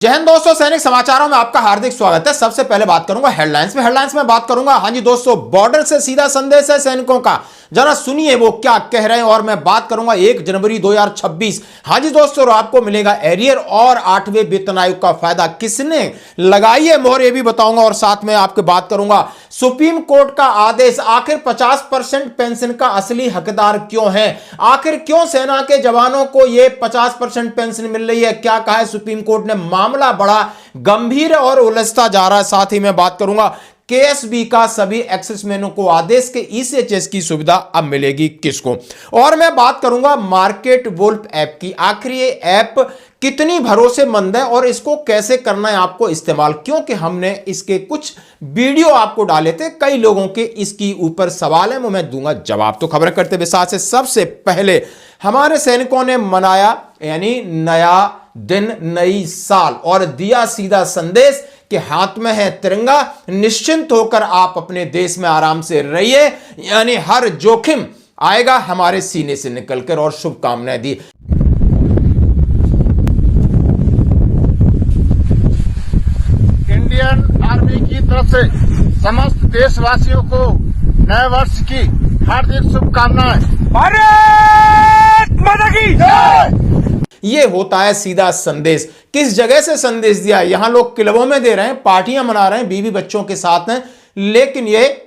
जय हिंद दोस्तों, सैनिक समाचारों में आपका हार्दिक स्वागत है। सबसे पहले बात करूंगा हेडलाइंस में बात करूंगा। हाँ जी दोस्तों, बॉर्डर से सीधा संदेश है सैनिकों का, जरा सुनिए वो क्या कह रहे हैं। और मैं बात करूंगा 1 जनवरी 2026। हाँ जी दोस्तों, आपको मिलेगा एरियर और 8वें वेतन आयोग का फायदा किसने लगाई है मोहर, ये भी बताऊंगा। और साथ में आपके बात करूंगा सुप्रीम कोर्ट का आदेश, आखिर 50% पेंशन का असली हकदार क्यों है, आखिर क्यों सेना के जवानों को यह 50% पेंशन मिल रही है, क्या कहा है सुप्रीम कोर्ट ने। मामला बड़ा गंभीर और उलझता जा रहा है। साथ ही मैं बात करूंगा केएसबी का सभी एक्सेसमैनों को आदेश के ईसीएचएस की सुविधा अब मिलेगी किसको। और मैं बात करूंगा मार्केट वुल्फ ऐप की, आखिर ये ऐप कितनी भरोसेमंद है और इसको कैसे करना है आपको इस्तेमाल, क्योंकि हमने इसके कुछ वीडियो आपको डाले थे, कई लोगों के इसकी ऊपर सवाल है, वो मैं दूंगा जवाब। तो खबर करते विस्तार से। सबसे पहले हमारे सैनिकों ने मनाया यानी नया दिन, नई साल, और दिया सीधा संदेश कि हाथ में है तिरंगा, निश्चिंत होकर आप अपने देश में आराम से रहिए, यानी हर जोखिम आएगा हमारे सीने से निकलकर, और शुभकामनाएं दी। इंडियन आर्मी की तरफ से समस्त देशवासियों को नए वर्ष की हार्दिक शुभकामनाएं। भारत माता की जय। ये होता है सीधा संदेश। किस जगह से संदेश दिया? यहां लोग क्लबों में दे रहे हैं, पार्टियां मना रहे हैं, बीवी बच्चों के साथ हैं, लेकिन ये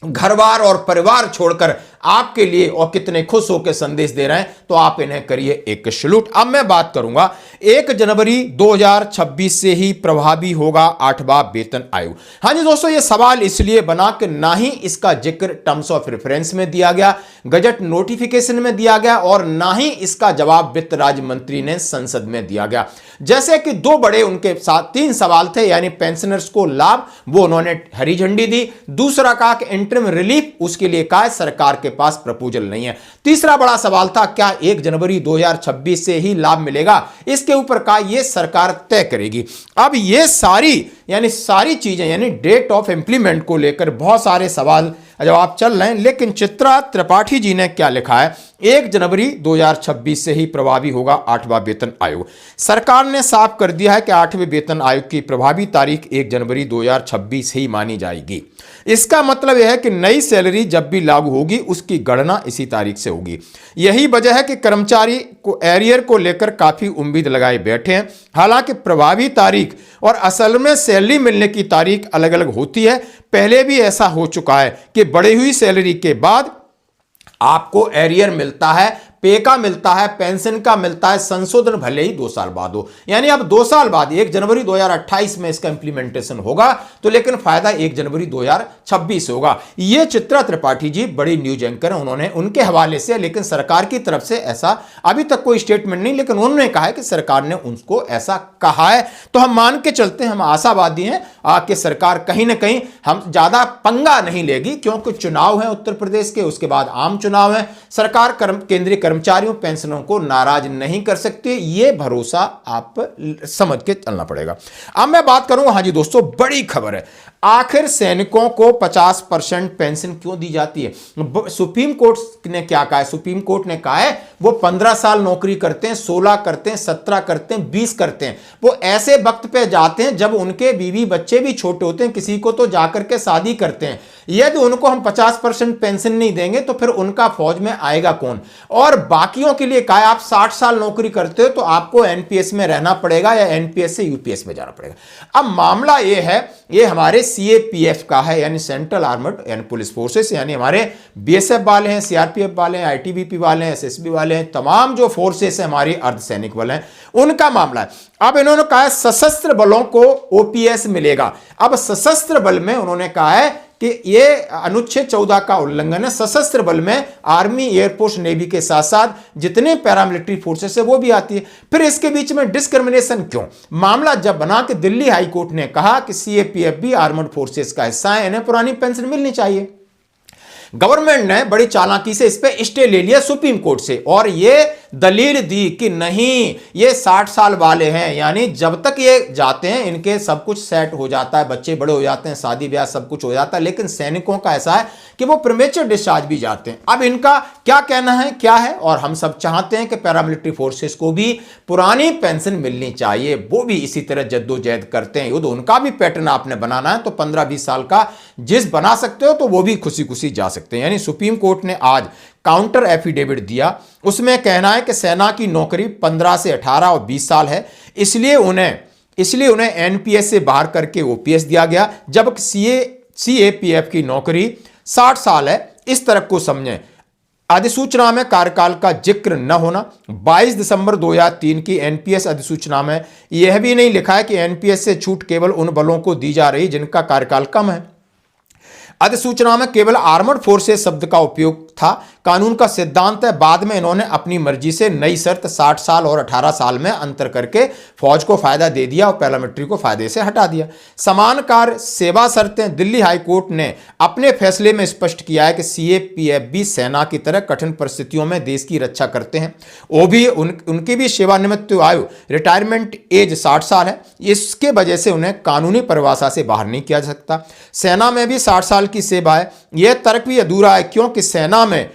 घरबार और परिवार छोड़कर आपके लिए और कितने खुश होकर संदेश दे रहे हैं, तो आप इन्हें करिए एक सैल्यूट। अब मैं बात करूंगा 1 जनवरी 2026 से ही प्रभावी होगा 8वां वेतन आयोग। हां जी दोस्तों, यह सवाल इसलिए बना कि ना ही इसका जिक्र टर्म्स ऑफ रेफरेंस में दिया गया, गजट नोटिफिकेशन में दिया गया, और ना ही इसका जवाब वित्त राज्य मंत्री ने संसद में दिया गया। जैसे कि दो बड़े उनके साथ 3 सवाल थे, यानी पेंशनर्स को लाभ, वो उन्होंने हरी झंडी दी। दूसरा कहा कि इंटरिम रिलीफ, उसके लिए कहा सरकार के पास प्रपोजल नहीं है। तीसरा बड़ा सवाल था क्या 1 जनवरी 2026 से ही लाभ मिलेगा, इसके ऊपर कहा यह सरकार तय करेगी। अब ये सारी चीजें यानी डेट ऑफ इंप्लीमेंट को लेकर बहुत सारे सवाल जवाब चल रहे हैं, लेकिन चित्रा त्रिपाठी जी ने क्या लिखा है, 1 जनवरी 2026 से ही प्रभावी होगा 8वां वेतन आयोग। सरकार ने साफ कर दिया है कि 8वें वेतन आयोग की प्रभावी तारीख 1 जनवरी 2026 ही मानी जाएगी। इसका मतलब यह है कि नई सैलरी जब भी लागू होगी उसकी गणना इसी तारीख से होगी। यही वजह है कि कर्मचारी को एरियर को लेकर काफी उम्मीद लगाए बैठे हैं। हालांकि प्रभावी तारीख और असल में सैलरी मिलने की तारीख अलग अलग होती है। पहले भी ऐसा हो चुका है कि बढ़ी हुई सैलरी के बाद आपको एरियर मिलता है, पे का मिलता है, पेंशन का मिलता है, संशोधन भले ही 2 साल बाद हो। यानी अब 2 साल बाद 1 जनवरी 2028 में इसका इंप्लीमेंटेशन होगा, तो लेकिन फायदा 1 जनवरी 2026 होगा। ये चित्रा त्रिपाठी जी बड़ी न्यूज एंकर हैं, उन्होंने उनके हवाले से, लेकिन सरकार की तरफ से ऐसा अभी तक कोई स्टेटमेंट नहीं, लेकिन उन्होंने कहा है कि सरकार ने उनको ऐसा कहा है। तो हम मान के चलते हैं, हम आशावादी हैं कि सरकार कहीं ना कहीं हम ज्यादा पंगा नहीं लेगी, क्योंकि चुनाव है उत्तर प्रदेश के, उसके बाद आम चुनाव है। सरकार केंद्रीय कर्मचारियों पेंशनों को नाराज नहीं कर सकते, ये भरोसा आप समझ के चलना पड़ेगा। अब मैं बात करूंगा, हाँ जी दोस्तों, बड़ी खबर है, आखिर सैनिकों को 50% पेंशन क्यों दी जाती है। सुप्रीम कोर्ट ने क्या कहा है? सुप्रीम कोर्ट ने कहा है वो 15 साल नौकरी करते हैं, 16 करते हैं, 17 करते हैं, 20 करते हैं, वो ऐसे वक्त पे जाते हैं जब उनके बीवी बच्चे भी छोटे होते हैं, किसी को तो जाकर के शादी करते हैं। यदि उनको हम 50% पेंशन नहीं देंगे तो फिर उनका फौज में आएगा कौन। और बाकियों के लिए कहा आप 60 साल नौकरी करते हो तो आपको एनपीएस में रहना पड़ेगा या एनपीएस से यूपीएस में जाना पड़ेगा। अब मामला यह है, ये हमारे सीएपीएफ का है, यानी सेंट्रल आर्मर्ड यानी पुलिस फोर्सेस, यानी हमारे बीएसएफ वाले हैं, सीआरपीएफ वाले हैं, आईटीबीपी वाले हैं, एसएसबी वाले हैं, तमाम जो फोर्सेस है हमारी अर्धसैनिक बल हैं, उनका मामला है। अब इन्होंने कहा है सशस्त्र बलों को ओपीएस मिलेगा। अब सशस्त्र बल में उन्होंने कहा है कि यह अनुच्छेद 14 का उल्लंघन है। सशस्त्र बल में आर्मी, एयरफोर्स, नेवी के साथ साथ जितने पैरामिलिट्री फोर्सेस है वो भी आती है। फिर इसके बीच में डिस्क्रिमिनेशन क्यों? मामला जब बना कि दिल्ली हाई कोर्ट ने कहा कि सीएपीएफ भी आर्मर्ड फोर्सेस का हिस्सा है, इन्हें पुरानी पेंशन मिलनी चाहिए। गवर्नमेंट ने बड़ी चालाकी से इस पे स्टे ले लिया सुप्रीम कोर्ट से, और ये दलील दी कि नहीं, ये 60 साल वाले हैं, यानी जब तक ये जाते हैं इनके सब कुछ सेट हो जाता है, बच्चे बड़े हो जाते हैं, शादी ब्याह सब कुछ हो जाता है। लेकिन सैनिकों का ऐसा है कि वो प्रीमेच्योर डिस्चार्ज भी जाते हैं। अब इनका क्या कहना है, क्या है, और हम सब चाहते हैं कि पैरामिलिट्री फोर्सेस को भी पुरानी पेंशन मिलनी चाहिए, वो भी इसी तरह जद्दोजहद करते हैं युद्ध, उनका भी पैटर्न आपने बनाना है तो 15-20 साल का जिस बना सकते हो तो वो भी खुशी खुशी जा सकते हैं। यानी सुप्रीम कोर्ट ने आज काउंटर एफिडेविट दिया, उसमें कहना है कि सेना की नौकरी 15 से 18 और 20 साल है, इसलिए उन्हें एनपीएस से बाहर करके ओपीएस दिया गया, जबकि सीएपीएफ की नौकरी 60 साल है। इस तरह को समझें। अधिसूचना में कार्यकाल का जिक्र न होना। 22 दिसंबर 2003 की एनपीएस अधिसूचना में यह भी नहीं लिखा है कि एनपीएस से छूट केवल उन बलों को दी जा रही जिनका कार्यकाल कम है। अधिसूचना में केवल आर्मर्ड फोर्सेस शब्द का उपयोग था। कानून का सिद्धांत है, बाद में इन्होंने अपनी मर्जी से नई शर्त 60 साल और 18 साल में अंतर करके फौज को फायदा दे दिया और पैरामिलिट्री को फायदे से हटा दिया। समान कार्य सेवा शर्तें। दिल्ली हाईकोर्ट ने अपने फैसले में स्पष्ट किया है कि सीएपीएफ भी सेना की तरह कठिन परिस्थितियों में देश की रक्षा करते हैं। वो भी उनकी भी सेवानिवृत्त आयु रिटायरमेंट एज 60 साल है, इसके वजह से उन्हें कानूनी परिभाषा से बाहर नहीं किया जा सकता। सेना में भी 60 साल की सेवा है। यह तर्क भी अधूरा है क्योंकि सेना में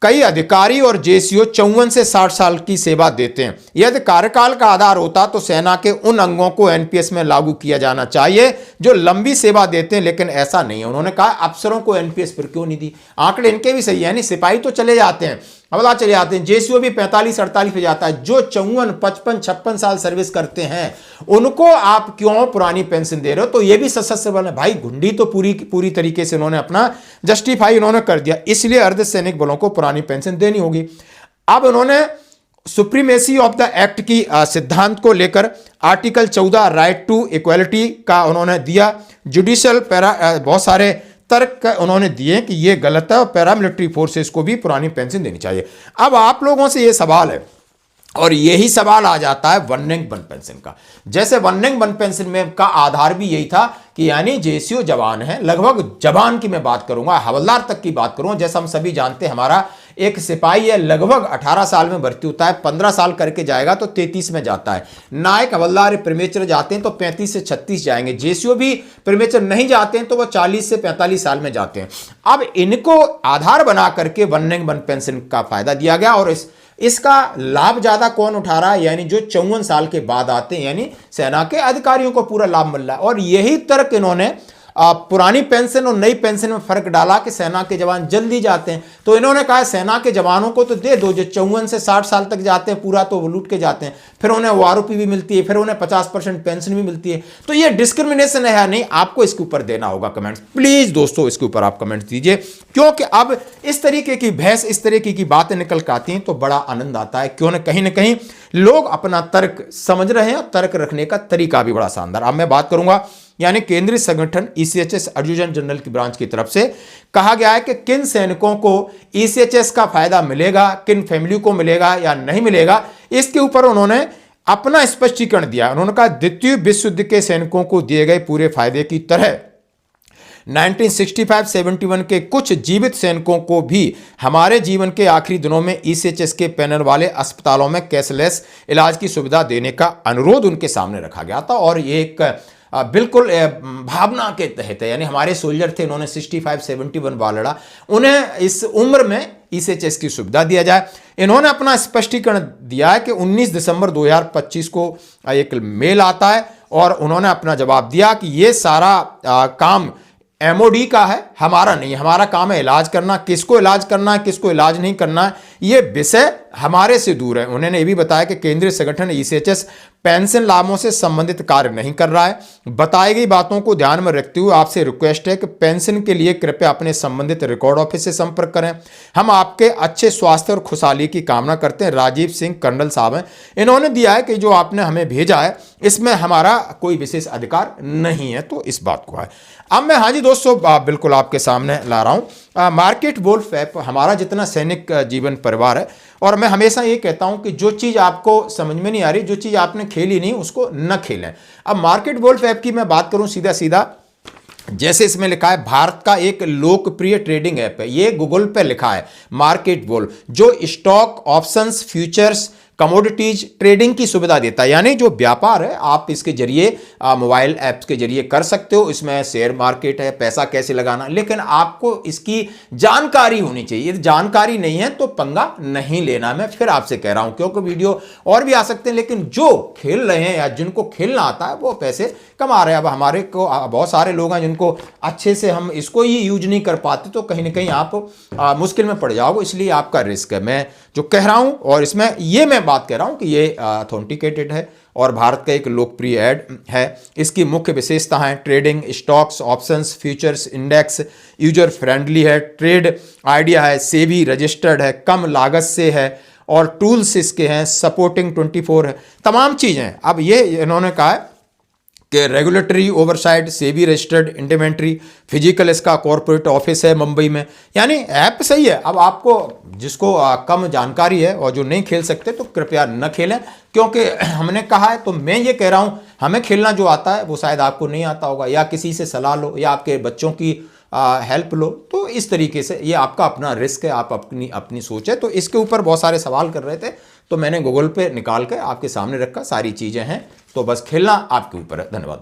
कई अधिकारी और जेसीओ 54 से 60 साल की सेवा देते हैं। यदि कार्यकाल का आधार होता तो सेना के उन अंगों को एनपीएस में लागू किया जाना चाहिए जो लंबी सेवा देते हैं, लेकिन ऐसा नहीं है। उन्होंने कहा अफसरों को एनपीएस पर क्यों नहीं दी। आंकड़े इनके भी सही है, यानी सिपाही तो चले जाते हैं, हवलदार चले जाते हैं, जेसीओ भी 45-48 पे जाता है। जो 54, 55, 56 साल सर्विस करते हैं उनको आप क्यों पुरानी पेंशन दे रहे हो? तो ये भी सशस्त्र बल है भाई। घुंडी तो पूरी तरीके से उन्होंने अपना जस्टिफाई उन्होंने कर दिया, इसलिए अर्धसैनिक बलों को पुरानी पेंशन देनी होगी। अब उन्होंने सुप्रीमेसी ऑफ द एक्ट की सिद्धांत को लेकर आर्टिकल 14 राइट टू इक्वालिटी का उन्होंने दिया। जुडिशियल बहुत सारे तर्क उन्होंने दिए कि यह गलत है और पैरामिलिट्री फोर्सेस को भी पुरानी पेंशन देनी चाहिए। अब आप लोगों से यह सवाल है, और यही सवाल आ जाता है वन रैंक वन पेंशन का। जैसे वन रैंक वन पेंशन में का आधार भी यही था कि यानी जेसीओ जवान है, लगभग जवान की मैं बात करूंगा, हवलदार तक की बात करूंगा। जैसा हम सभी जानते हैं हमारा एक सिपाही है, लगभग 18 साल में भर्ती होता है, 15 साल करके जाएगा तो 33 में जाता है। नायक हवलदार प्रीमेचर जाते हैं तो 35 से 36 जाएंगे। जेसीओ भी प्रीमेचर नहीं जाते हैं तो वह 40 से 45 साल में जाते हैं। अब इनको आधार बना करके वन रैंक वन पेंशन का फायदा दिया गया, और इसका लाभ ज्यादा कौन उठा रहा है? यानी जो 54 साल के बाद आते हैं, यानी सेना के अधिकारियों को पूरा लाभ मिल रहा है। और यही तर्क इन्होंने पुरानी पेंशन और नई पेंशन में फर्क डाला कि सेना के जवान जल्दी जाते हैं, तो इन्होंने कहा सेना के जवानों को तो दे दो जो 54 से 60 साल तक जाते हैं, पूरा तो वो लूट के जाते हैं, फिर उन्हें ओआरओपी भी मिलती है, फिर उन्हें 50% पेंशन भी मिलती है। तो ये डिस्क्रिमिनेशन है या नहीं, आपको इसके ऊपर देना होगा कमेंट्स। प्लीज दोस्तों इसके ऊपर आप कमेंट्स दीजिए, क्योंकि अब इस तरीके की बहस, इस तरीके की बातें निकल के आती हैं तो बड़ा आनंद आता है। क्यों न कहीं लोग अपना तर्क समझ रहे हैं और तर्क रखने का तरीका भी बड़ा शानदार। अब मैं बात करूंगा यानी केंद्रीय संगठन ईसीएचएस एडजुटेंट जनरल की ब्रांच की तरफ से कहा गया है कि किन सैनिकों को ईसीएचएस का फायदा मिलेगा, किन फैमिली को मिलेगा या नहीं मिलेगा, इसके ऊपर उन्होंने अपना स्पष्टीकरण दिया। उन्होंने कहा द्वितीय विश्व युद्ध के सैनिकों को दिए गए पूरे फायदे की तरह 1965-71 के कुछ जीवित सैनिकों को भी हमारे जीवन के आखिरी दिनों में ईसीएचएस के पैनल वाले अस्पतालों में कैशलेस इलाज की सुविधा देने का अनुरोध उनके सामने रखा गया था। और ये एक बिल्कुल भावना के तहत है, यानी हमारे सोल्जर थे, इन्होंने 65-71 वार लड़ा, उन्हें इस उम्र में ईसीएचएस की सुविधा दिया जाए। इन्होंने अपना स्पष्टीकरण दिया है कि 19 दिसंबर 2025 को एक मेल आता है और उन्होंने अपना जवाब दिया कि ये सारा काम एमओडी का है, हमारा नहीं। हमारा काम है इलाज करना, किसको इलाज करना है किसको इलाज नहीं करना है ये विषय हमारे से दूर है। उन्होंने ये भी बताया कि केंद्रीय संगठन ईसीएचएस पेंशन लाभों से संबंधित कार्य नहीं कर रहा है। बताई गई बातों को ध्यान में रखते हुए आपसे रिक्वेस्ट है कि पेंशन के लिए कृपया अपने संबंधित रिकॉर्ड ऑफिस से संपर्क करें। हम आपके अच्छे स्वास्थ्य और खुशहाली की कामना करते हैं। राजीव सिंह कर्नल साहब हैं, इन्होंने दिया है कि जो आपने हमें भेजा है इसमें हमारा कोई विशेष अधिकार नहीं है, तो इस बात को है। अब मैं हाँ जी दोस्तों बिल्कुल आपके सामने ला रहा हूँ मार्केट वोल्फ ऐप, हमारा जितना सैनिक जीवन परिवार है। और मैं हमेशा ये कहता हूं कि जो चीज़ आपको समझ में नहीं आ रही, जो चीज़ आपने खेली नहीं उसको न खेलें। अब मार्केट वोल्फ ऐप की मैं बात करूं सीधा जैसे इसमें लिखा है भारत का एक लोकप्रिय ट्रेडिंग ऐप है, ये गूगल पे लिखा है मार्केट वॉल, जो stock options futures commodities trading की सुविधा देता है। यानी जो व्यापार है आप इसके जरिए मोबाइल ऐप्स के जरिए कर सकते हो। इसमें शेयर मार्केट है, पैसा कैसे लगाना, लेकिन आपको इसकी जानकारी होनी चाहिए। यदि जानकारी नहीं है तो पंगा नहीं लेना। मैं फिर आपसे कह रहा हूं, क्योंकि वीडियो और भी आ सकते हैं, लेकिन जो खेल रहे हैं या जिनको खेलना आता है वो पैसे कमा रहे हैं। अब हमारे को बहुत सारे लोग हैं जिनको अच्छे से हम इसको ही यूज नहीं कर पाते, तो कहीं ना कहीं आप मुश्किल में पड़ जाओगे, इसलिए आपका रिस्क है। मैं जो कह रहा हूं, और इसमें ये मैं बात कह रहा हूं कि ये ऑथेंटिकेटेड है और भारत का एक लोकप्रिय ऐड है। इसकी मुख्य विशेषता है trading, stocks, options, futures, index, user friendly है, ट्रेड आइडिया है, सेबी रजिस्टर्ड है, कम लागत से है, और टूल्स इसके हैं, सपोर्टिंग 24 है, तमाम चीज़ें हैं। अब ये इन्होंने कहा है कि regulatory oversight, SEBI registered intermediary, physical इसका कॉर्पोरेट ऑफिस है मुंबई में। यानी ऐप सही है। अब आपको जिसको कम जानकारी है और जो नहीं खेल सकते तो कृपया न खेलें, क्योंकि हमने कहा है, तो मैं ये कह रहा हूँ हमें खेलना जो आता है वो शायद आपको नहीं आता होगा, या किसी से सलाह लो या आपके बच्चों की हेल्प लो। तो इस तरीके से ये आपका अपना रिस्क है, आप अपनी सोच है। तो इसके ऊपर बहुत सारे सवाल कर रहे थे, तो मैंने गूगल पे निकाल के आपके सामने रखा, सारी चीज़ें हैं, तो बस खेलना आपके ऊपर है। धन्यवाद।